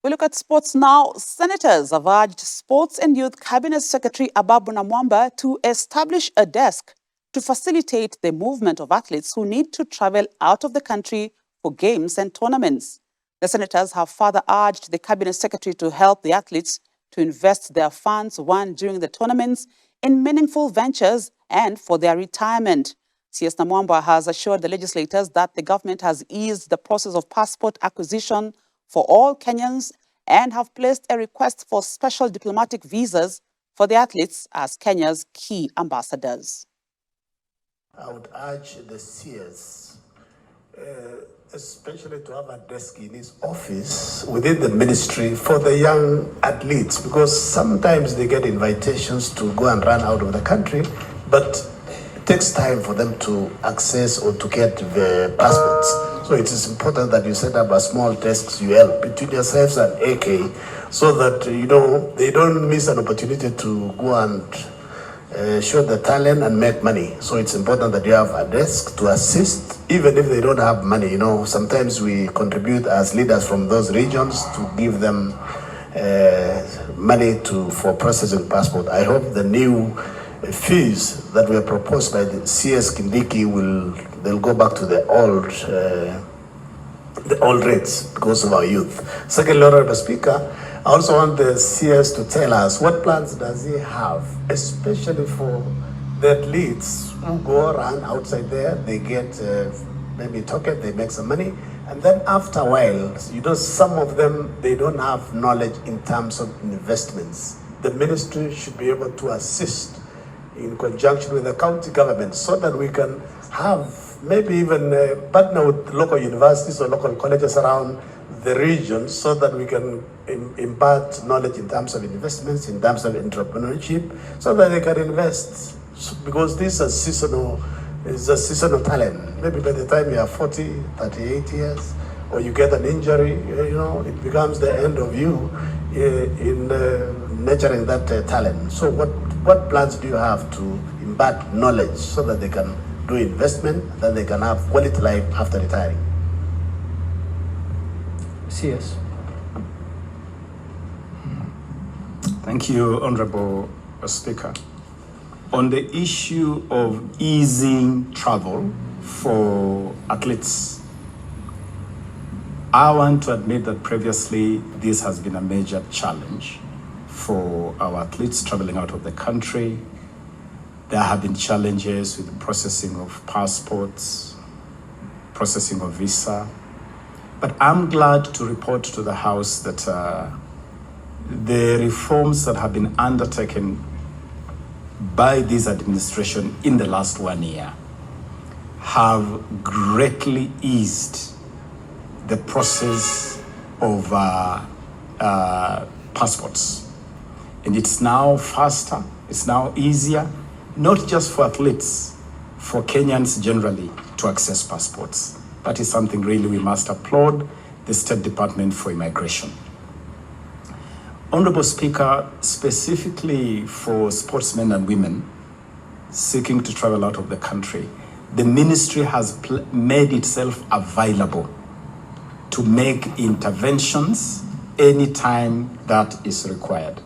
We look at sports now. Senators have urged Sports and Youth Cabinet Secretary Ababu Namwamba to establish a desk to facilitate the movement of athletes who need to travel out of the country for games and tournaments. The senators have further urged the Cabinet Secretary to help the athletes to invest their funds won during the tournaments in meaningful ventures and for their retirement. CS Namwamba has assured the legislators that the government has eased the process of passport acquisition for all Kenyans and have placed a request for special diplomatic visas for the athletes as Kenya's key ambassadors. I would urge the CS, especially to have a desk in his office within the ministry for the young athletes, because sometimes they get invitations to go and run out of the country, but it takes time for them to access or to get the passports. So it is important that you set up a small desk you help between yourselves and AK, so that they don't miss an opportunity to go and show the talent and make money. So it's important that you have a desk to assist, even if they don't have money. Sometimes we contribute as leaders from those regions to give them money for processing passport. I hope the new fees that were proposed by the CS Kindiki they'll go back to the old rates because of our youth. Second, Honorable Speaker, I also want the CS to tell us what plans does he have, especially for the athletes who go around outside there, they get maybe token, they make some money, and then after a while, some of them, they don't have knowledge in terms of investments. The ministry should be able to assist in conjunction with the county government so that we can have maybe even partner with local universities or local colleges around the region so that we can impart knowledge in terms of investments, in terms of entrepreneurship, so that they can invest. Because this is a seasonal talent. Maybe by the time you are 40, 38 years, or you get an injury, it becomes the end of you in nurturing that talent. So what plans do you have to impart knowledge so that they can do investment, that they can have quality life after retiring? CS. Thank you, Honorable Speaker. On the issue of easing travel for athletes, I want to admit that previously this has been a major challenge for our athletes traveling out of the country. There have been challenges with the processing of passports, processing of visa. But I'm glad to report to the House that the reforms that have been undertaken by this administration in the last 1 year have greatly eased the process of passports. And it's now faster, it's now easier, not just for athletes, for Kenyans generally to access passports. That is something really we must applaud the State Department for Immigration. Honorable Speaker, specifically for sportsmen and women seeking to travel out of the country, the ministry has made itself available to make interventions anytime that is required.